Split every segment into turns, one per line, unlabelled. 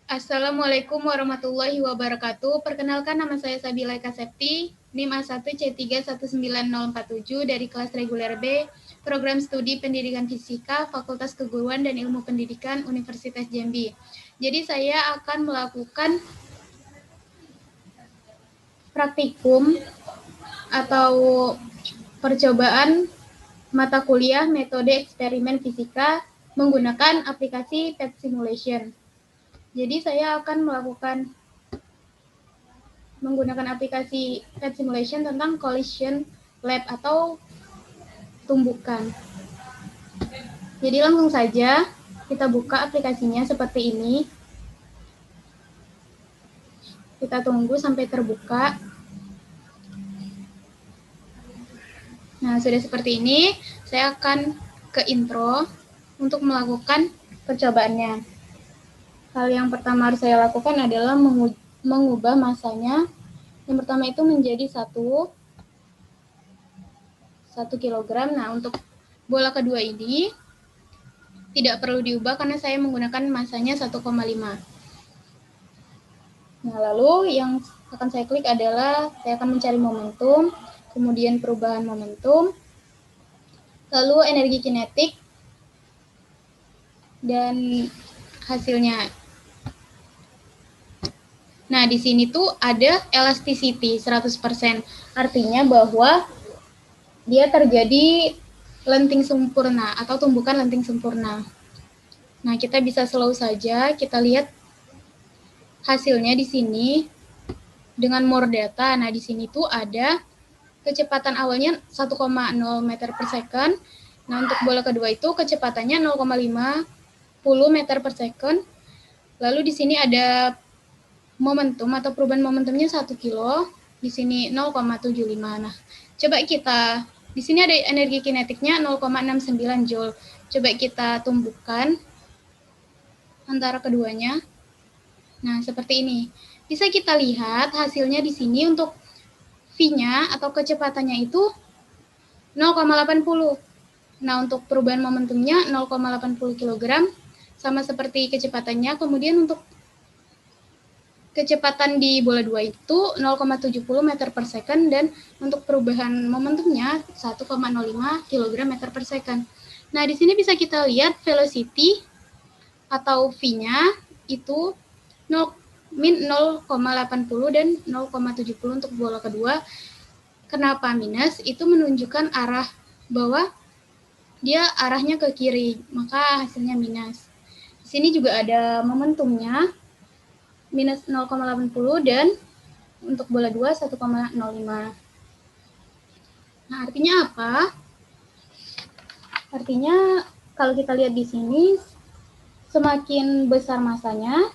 Assalamualaikum warahmatullahi wabarakatuh. Perkenalkan, nama saya Sabila Kasepti, NIM A1C319047 dari kelas reguler B, Program Studi Pendidikan Fisika, Fakultas Keguruan dan Ilmu Pendidikan Universitas Jambi. Jadi saya akan melakukan praktikum atau percobaan mata kuliah metode eksperimen fisika menggunakan aplikasi PET Simulation. Jadi saya akan menggunakan aplikasi PET Simulation tentang collision lab atau tumbukan. Jadi langsung saja kita buka aplikasinya seperti ini. Kita tunggu sampai terbuka. Nah, sudah seperti ini. Saya akan ke intro untuk melakukan percobaannya. Hal yang pertama harus saya lakukan adalah mengubah masanya. Yang pertama itu menjadi 1 kilogram. Nah, untuk bola kedua ini tidak perlu diubah karena saya menggunakan masanya 1,5. Nah, lalu yang akan saya klik adalah saya akan mencari momentum, kemudian perubahan momentum, lalu energi kinetik, dan hasilnya. Nah, di sini tuh ada elasticity 100%. Artinya bahwa dia terjadi lenting sempurna atau tumbukan lenting sempurna. Nah, kita bisa slow saja, kita lihat hasilnya di sini dengan more data. Nah, di sini tuh ada kecepatan awalnya 1,0 meter per second. Nah, untuk bola kedua itu kecepatannya 0,50 meter per second. Lalu di sini ada momentum atau perubahan momentumnya 1 kilo, di sini 0,75. Nah, coba kita, di sini ada energi kinetiknya 0,69 joule. Coba kita tumbuhkan antara keduanya. Nah, seperti ini. Bisa kita lihat hasilnya di sini untuk V-nya atau kecepatannya itu 0,80. Nah, untuk perubahan momentumnya 0,80 kg, sama seperti kecepatannya. Kemudian untuk kecepatan di bola 2 itu 0,70 meter per second, dan untuk perubahan momentumnya 1,05 kg meter per second. Nah, di sini bisa kita lihat velocity atau V-nya itu min 0,80 dan 0,70 untuk bola kedua. Kenapa minus? Itu menunjukkan arah bahwa dia arahnya ke kiri, maka hasilnya minus. Di sini juga ada momentumnya minus 0,80 dan untuk bola 2 1,05. Nah, artinya apa? Artinya kalau kita lihat di sini, semakin besar masanya,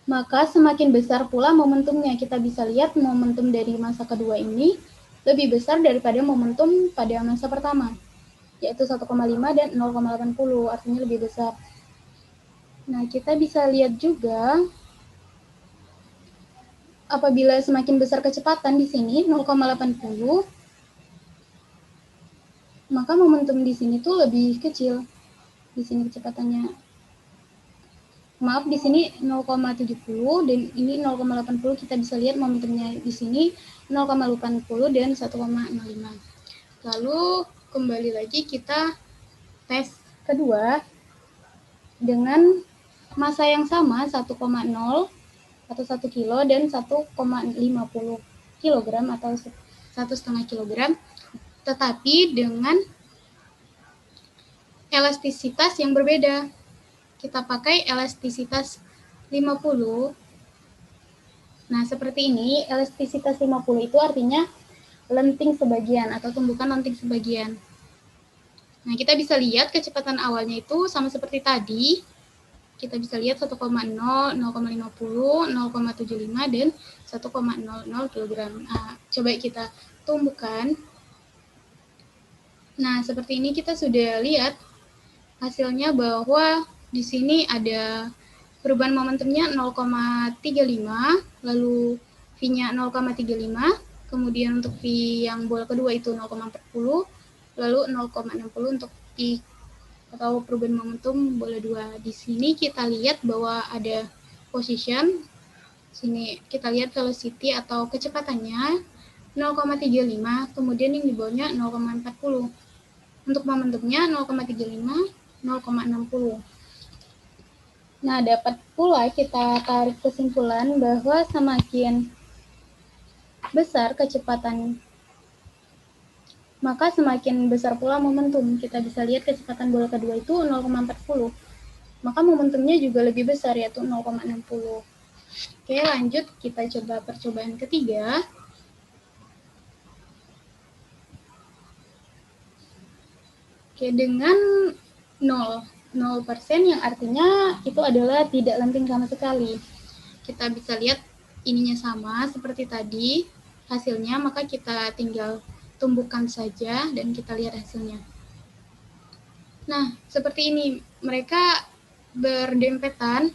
maka semakin besar pula momentumnya. Kita bisa lihat momentum dari masa kedua ini lebih besar daripada momentum pada masa pertama, yaitu 1,5 dan 0,80, artinya lebih besar. Nah, kita bisa lihat juga apabila semakin besar kecepatan di sini 0,80, maka momentum di sini tuh lebih kecil. Di sini kecepatannya, maaf, di sini 0,70 dan ini 0,80. Kita bisa lihat momentumnya di sini 0,80 dan 1,05. Lalu kembali lagi kita tes kedua dengan masa yang sama 1,0 atau 1 kilo dan 1,50 kilogram atau 1,5 kilogram, tetapi dengan elastisitas yang berbeda. Kita pakai elastisitas 50. Nah, seperti ini, elastisitas 50 itu artinya lenting sebagian atau tumbukan lenting sebagian. Nah, kita bisa lihat kecepatan awalnya itu sama seperti tadi. Kita bisa lihat 1,0, 0,50, 0,75, dan 1,00 kg. Nah, coba kita tumbuhkan. Nah, seperti ini kita sudah lihat hasilnya bahwa di sini ada perubahan momentumnya 0,35, lalu V-nya 0,35, kemudian untuk V yang bola kedua itu 0,40, lalu 0,60 untuk V atau perubahan momentum boleh 2. Di sini kita lihat bahwa ada position. Sini kita lihat velocity atau kecepatannya 0,35, kemudian yang di bawahnya 0,40. Untuk momentumnya 0,35, 0,60. Nah, dapat pula kita tarik kesimpulan bahwa semakin besar kecepatan, maka semakin besar pula momentum. Kita bisa lihat kecepatan bola kedua itu 0,40. Maka momentumnya juga lebih besar, yaitu 0,60. Oke, lanjut kita coba percobaan ketiga. Oke, dengan 0% yang artinya itu adalah tidak lenting sama sekali. Kita bisa lihat ininya sama seperti tadi hasilnya, maka kita tinggal tumbuhkan saja dan kita lihat hasilnya. Nah, seperti ini mereka berdempetan.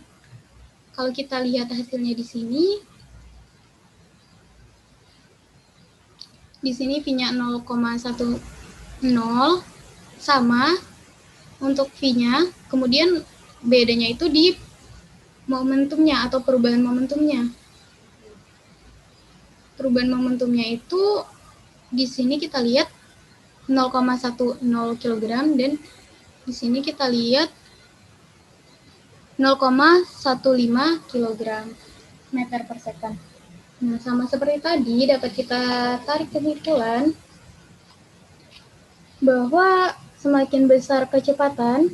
Kalau kita lihat hasilnya di sini V-nya 0,10 sama untuk V-nya, kemudian bedanya itu di momentumnya atau perubahan momentumnya. Perubahan momentumnya itu di sini kita lihat 0,10 kg dan di sini kita lihat 0,15 kg meter per second. Nah, sama seperti tadi dapat kita tarik kesimpulan bahwa semakin besar kecepatan,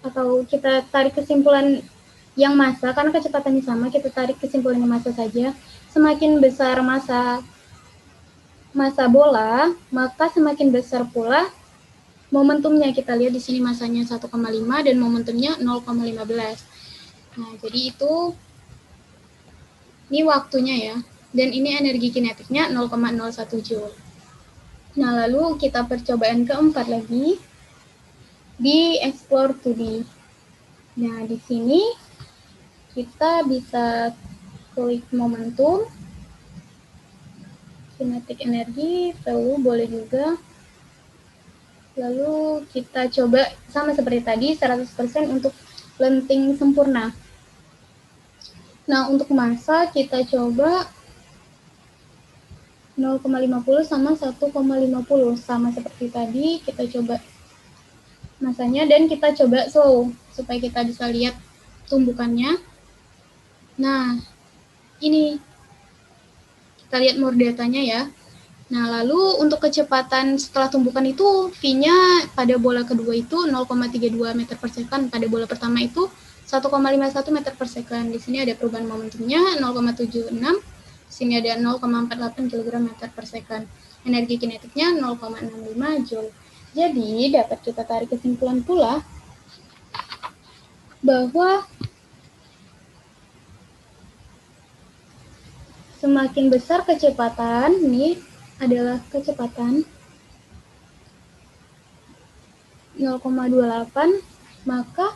atau kita tarik kesimpulan yang massa, karena kecepatannya sama, kita tarik kesimpulannya massa saja. Semakin besar massa bola, maka semakin besar pula momentumnya. Kita lihat di sini massanya 1,5 dan momentumnya 0,15. Nah, jadi itu ini waktunya ya. Dan ini energi kinetiknya 0,01 Joule. Nah, lalu kita percobaan keempat lagi di Explore 2D. Nah, di sini kita bisa klik momentum, kinetik energi, lalu boleh juga. Lalu kita coba sama seperti tadi 100% untuk lenting sempurna. Nah, untuk massa kita coba 0,50 sama 1,50. Sama seperti tadi, kita coba massanya dan kita coba slow supaya kita bisa lihat tumbukannya. Nah, ini kita lihat more datanya ya. Nah, lalu untuk kecepatan setelah tumbukan itu V-nya pada bola kedua itu 0,32 meter per second, pada bola pertama itu 1,51 meter per second. Di sini ada perubahan momentumnya 0,76, di sini ada 0,48 kg meter per second. Energi kinetiknya 0,65 Joule. Jadi, dapat kita tarik kesimpulan pula bahwa semakin besar kecepatan, ini adalah kecepatan 0,28, maka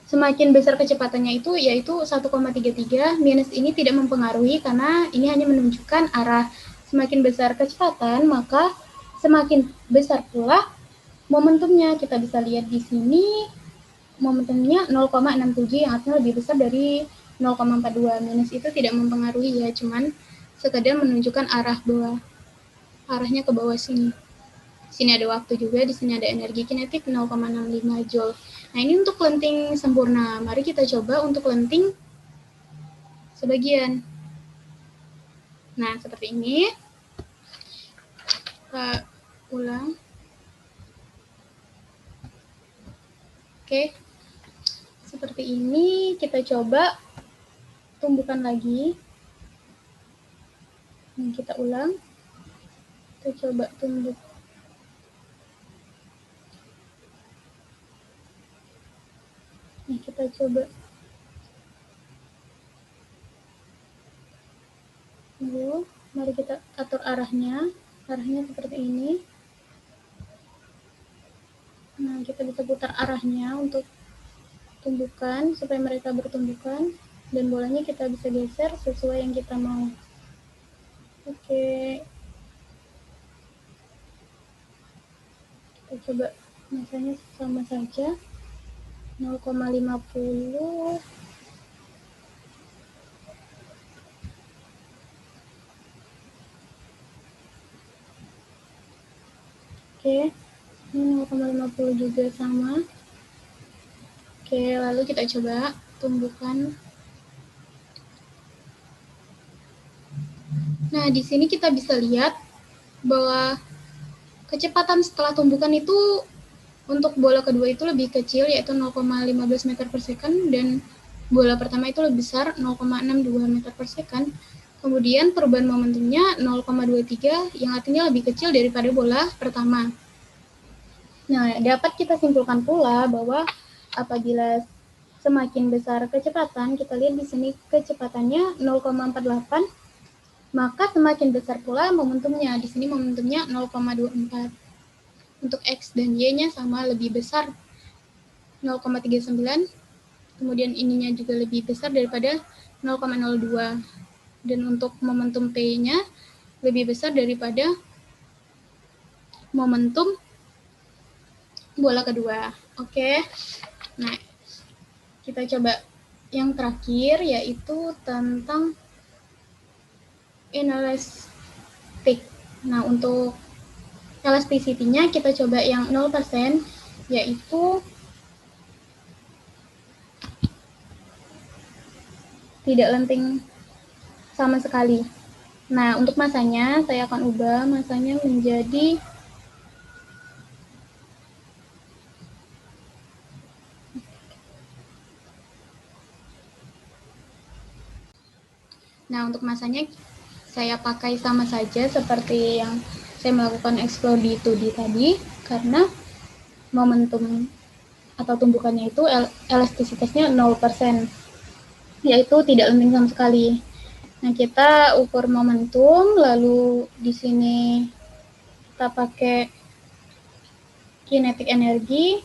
semakin besar kecepatannya itu, yaitu 1,33. Minus ini tidak mempengaruhi karena ini hanya menunjukkan arah. Semakin besar kecepatan, maka semakin besar pula momentumnya. Kita bisa lihat di sini momentumnya 0,67 yang artinya lebih besar dari 0,42. Minus itu tidak mempengaruhi ya, cuman sekedar menunjukkan arah bawah, arahnya ke bawah sini. Sini ada waktu juga, di sini ada energi kinetik 0,65 Joule. Nah, ini untuk lenting sempurna. Mari kita coba untuk lenting sebagian. Nah, seperti ini. Kita ulang. Oke. Seperti ini, kita coba tumbuhkan lagi. Nah, kita ulang. Kita coba tumbuk. Nah, kita coba. Lalu, mari kita atur arahnya. Arahnya seperti ini. Nah, kita bisa putar arahnya untuk tumbukan supaya mereka bertumbukan. dan bolanya kita bisa geser sesuai yang kita mau. Oke, kita coba masanya sama saja 0,50. Oke, ini 0,50 juga sama. Oke, lalu kita coba tumbuhkan. Nah, di sini kita bisa lihat bahwa kecepatan setelah tumbukan itu untuk bola kedua itu lebih kecil, yaitu 0,15 meter per second, dan bola pertama itu lebih besar, 0,62 meter per second. Kemudian perubahan momentumnya 0,23, yang artinya lebih kecil daripada bola pertama. Nah, dapat kita simpulkan pula bahwa apabila semakin besar kecepatan, kita lihat di sini kecepatannya 0,48, maka semakin besar pula momentumnya. Di sini momentumnya 0,24. Untuk X dan Y-nya sama, lebih besar 0,39, kemudian ininya juga lebih besar daripada 0,02. Dan untuk momentum P-nya lebih besar daripada momentum bola kedua. Oke. Nah, kita coba yang terakhir, yaitu tentang inelastik. Nah, untuk elasticity-nya kita coba yang 0%, yaitu tidak lenting sama sekali. Nah, untuk masanya saya akan ubah masanya menjadi untuk masanya saya pakai sama saja seperti yang saya melakukan explore di 2D tadi, karena momentum atau tumbukannya itu elastisitasnya 0%, yaitu tidak lenting sama sekali. Nah, kita ukur momentum, lalu di sini kita pakai kinetic energi.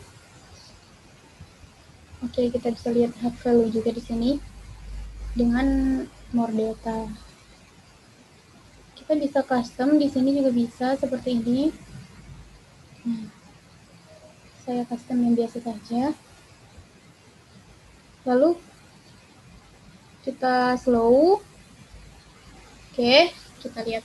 Oke, kita bisa lihat hot value juga di sini dengan more data. Kita bisa custom di sini juga bisa seperti ini. Nah, saya custom yang biasa saja. Lalu kita slow. Oke, kita lihat.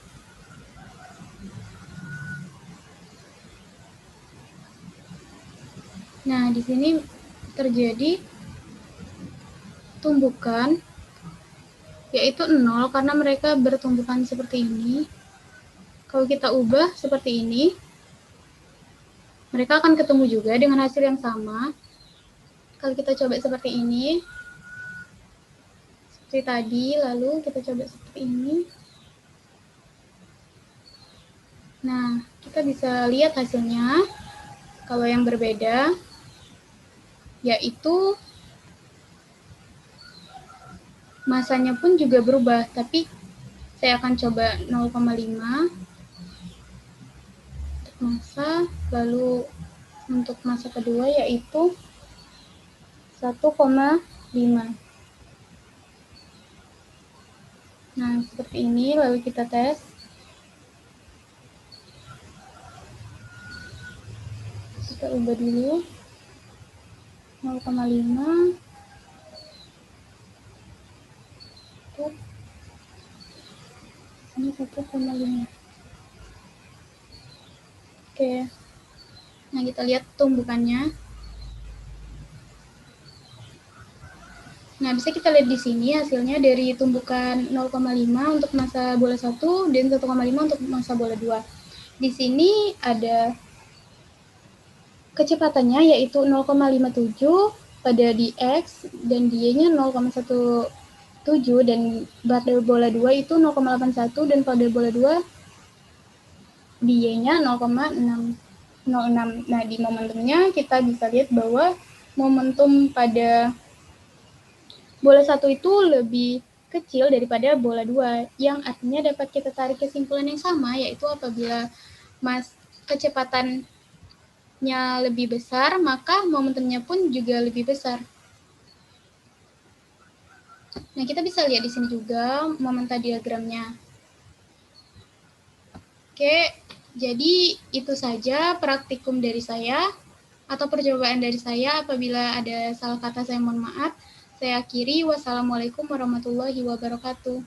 Nah, di sini terjadi tumbukan yaitu 0 karena mereka bertumbukan seperti ini. Kalau kita ubah seperti ini, mereka akan ketemu juga dengan hasil yang sama. Kalau kita coba seperti ini, seperti tadi, lalu kita coba seperti ini. Nah, kita bisa lihat hasilnya. Kalau yang berbeda, yaitu masanya pun juga berubah, tapi saya akan coba 0,5 untuk masa, lalu untuk masa kedua yaitu 1,5. Nah, seperti ini, lalu kita tes. Kita ubah dulu 0,5 untuk ini 1,5. Oke. Nah, kita lihat tumbukannya. Nah, bisa kita lihat di sini hasilnya dari tumbukan 0,5 untuk masa bola 1 dan 1,5 untuk masa bola 2. Di sini ada kecepatannya yaitu 0,57 pada di X dan di Y-nya 0,17 dan pada bola 2 itu 0,81 dan pada bola 2 di Y-nya 0,606. Nah, di momentumnya kita bisa lihat bahwa momentum pada bola 1 itu lebih kecil daripada bola 2, yang artinya dapat kita tarik kesimpulan yang sama, yaitu apabila kecepatannya lebih besar, maka momentumnya pun juga lebih besar. Nah, kita bisa lihat di sini juga momenta diagramnya. Oke, jadi itu saja praktikum dari saya atau percobaan dari saya. Apabila ada salah kata, saya mohon maaf. Saya akhiri. Wassalamualaikum warahmatullahi wabarakatuh.